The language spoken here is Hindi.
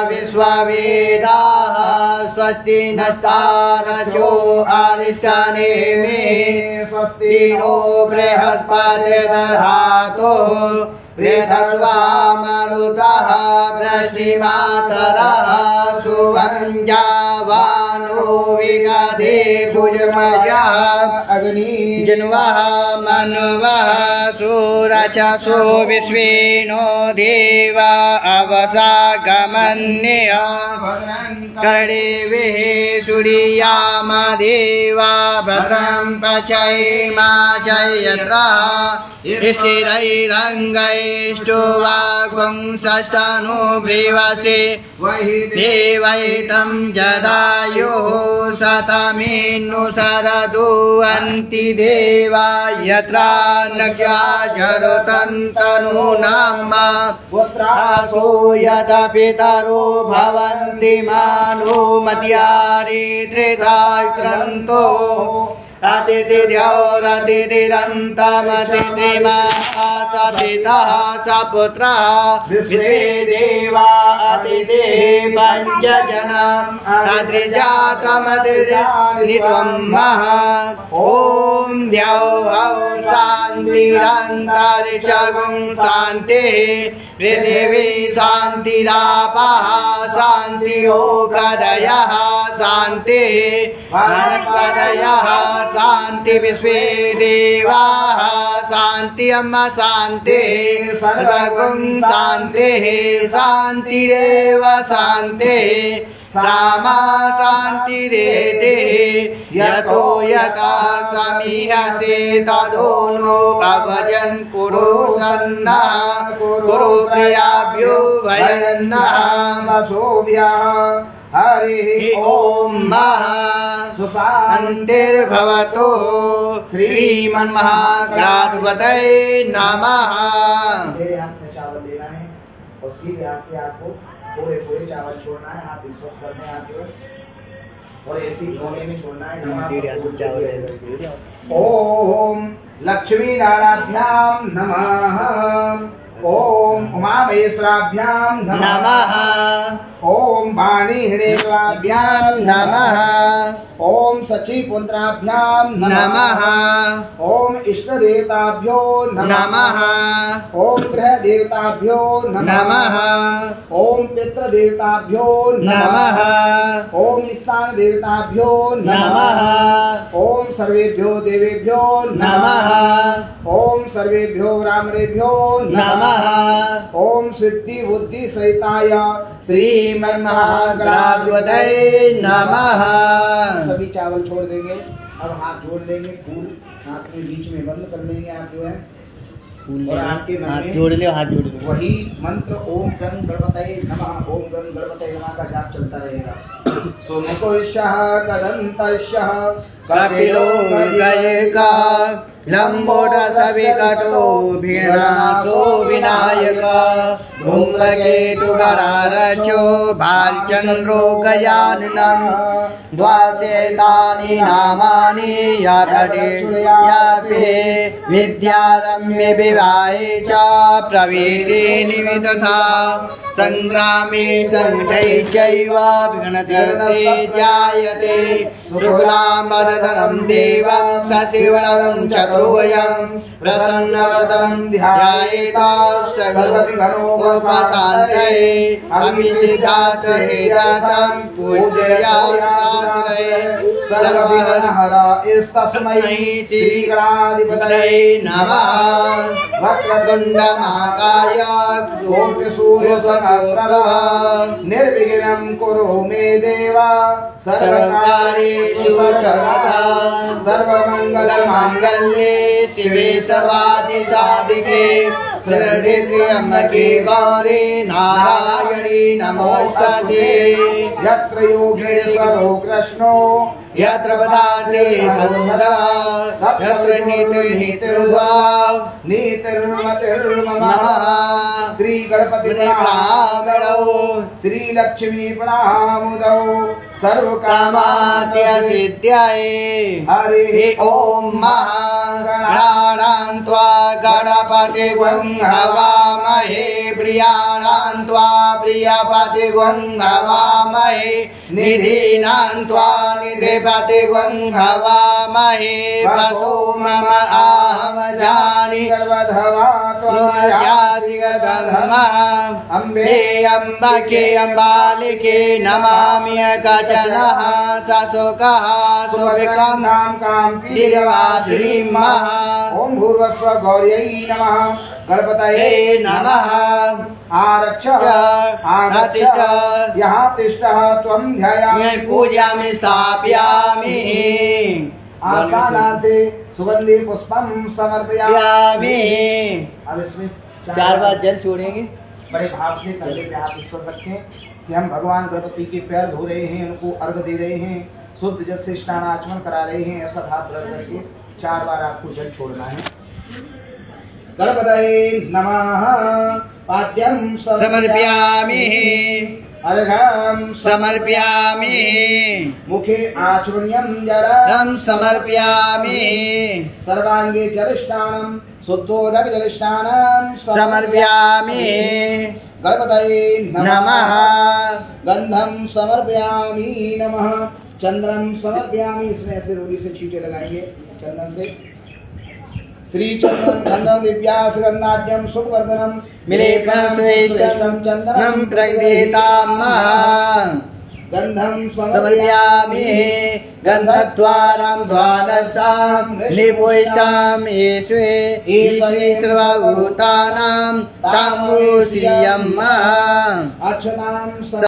विश्ववेदाः स्वस्ति नस्तारचो अरिष्टनेमि स्वस्ति नो बृहस्पतिर्दधातु वृद्धस्वा मरुतः वृष्टिमातरः सुवञ्जावानो विगधे भुजमजः अग्निजन्वः मनवः सुरचसो विश्वेनो देवा अवसागमन्यः कर्णेभिः सूर्याम देवा भद्रं पश्येमा जयत्रः स्थिरैरङ्गैष्टुवागुंसस्तनु ब्रीवसे देवैतं जदायुः शतमेनु शरदो अन्ति देवा यत्र नक्षाजरतन्तनूनाम् पुत्रासो यद पितरो भवन्ति मानुमत्यारे त्रिधाक्रन्तो अतिथिद्यौरतिथिरन्तमतिथिमासपितः सपुत्रः विश्वे देवा अतिथे पञ्चजना अद्रिजातमतिथिनित्वं ॐ द्यौः शान्तिरन्तरिक्षगुं शान्तिः पृथिवी शान्तिरापः शान्तियोगदयः शान्तिः वनस्पतयः शान्ति विश्वे देवाः शान्ति अम्मा शान्तिः सर्वगुं शान्तिः शान्तिरेव शान्तिः सामा शान्तिरेतिः यतो यथा समीहसे तदोनो भवजन् कुरु सन्नः कुरु क्रियाभ्यो भयन्नः वसोभ्यः हरिः ॐ शान्तिर्भवतु श्रीमन्महागणाधिपतये नमः। मेरे हाथ में चावल लेना है और सीधे हाथ से आपको थोड़े थोड़े चावल छोड़ना है। हाथ विश्वास करने आते हो और ऐसी धोने में छोड़ना है। ओम लक्ष्मी नाराभ्याम नमः। ओम उमा महेश्वराभ्याम नमः। ओम वाणी हृदयाभ्याम नमः। ओम सची पुत्राभ्याम नमः। ओम इष्ट देवताभ्यो नमः। ओम ग्रह देवताभ्यो नमः। ओम पितृ देवताभ्यो नमः। ओम स्थान देवताभ्यो नमः। ओम सर्वेभ्यो देवेभ्यो नमः। ओम सर्वेभ्यो ब्राह्मणेभ्यो नमः। ओम सिद्धि बुद्धि सहिताय श्रीमन्महागणाधिपतये नमः। सभी चावल छोड़ देंगे। अब हाथ जोड़ लेंगे। फूल हाथ में बीच में बंद कर लेंगे। आप जो है और आपके हाथ जोड़ लियो, हाथ जोड़ लियो। वही मंत्र ओम गण गणपतये नमः ओम गण गणपतये नमः का जाप चलता रहेगा। सुमुखुष्यः कदन्तश्यः कपिलो गयका लंबोदरसविकटो भिन्नासो विनायक धूमकेतुकरारचो भालचन्द्रो गजाननम् द्वासेतानि नामानि यापटे यापे विद्यारम्भे विवाहे च प्रवेशे निमित्तथा संग्रामे संघटे चैव विघ्नतीर्थे जायते शुक्लाम्बरधरं देवं सशिवनं चतुर्भुजं प्रसन्नवदनं ध्यायेत सर्वविघ्नोपशान्तये अभिषेकार्थहेतुं पूजयामि सर्वविघ्नहर तस्मै श्रीगणाधिपतये नमः। वक्रतुण्डमहाकाय कोटिसूर्यसमप्रभः निर्विघ्नं कुरु मे देव सर्वकार्येषु सर्वदा सर्वमङ्गलमाङ्गल्ये शिवे सर्वादिसाधिके शरण्ये गौरी नारायणी नमोस्तुते। यत्र योगेश्वरो कृष्णो यत्र पदार्थे धर्मदा यत्र नीतिर्मतिर्ममः श्री गणपति ब्राह्मणो श्रीलक्ष्मी प्रणामुदौ कामाद्य सिद्ध्यै हरि ॐ महागणानां त्वा गणपतिगुं हवामहे प्रियाणां त्वा प्रियपतिगुं हवामहे निधीनां त्वा निधिपतिगुं हवामहे वसो मम आहवजानि त्वमयासि गन्मः अम्बे अम्बके अम्बालिके नमामि गजनः ससुकः सुभिकं श्रीमः ओम भूर्भुवस्व गौर्यै नमः गणपतये नमः आरक्ष प्रतिष्ठ यहाँ तिष्ठः त्वं ध्यायामि पूजामि स्थापयामि आसनाते सुगंधि पुष्पम समर्पयामि। अब इसमें 4 बार जल छोड़ेंगे। बड़े भाव से कंधे पे हाथ विश्वास रखें कि हम भगवान गणपति के पैर धो रहे हैं, उनको अर्घ दे रहे हैं, शुद्ध जल से स्नान आचमन करा रहे हैं। ऐसा भाव रख करके 4 बार आपको जल छोड़ना है। गणपतये नमः पाद्यं समर्पयामि अर्घं समर्पयामि मुखे आचमनीयं जलं समर्पयामि सर्वांगे जलस्नानं शुद्धोदक जलस्नानं समर्पयामि गणपतये नमः गंधम समर्पयामि नमः चंदनम समर्पयामि। इसमें ऐसे रोली से छींटे लगाएंगे चंदन से। श्री चंदन गंधम दिव्या सुगंधाढ्यम सुवर्धनम मिलेकं चंदनं प्रगदितामः गंधम समर्पयामि गन्धद्वारां द्वादशां निपुष्टां ईश्वे सर्वभूतानां ताम्बूसियम् अक्षतां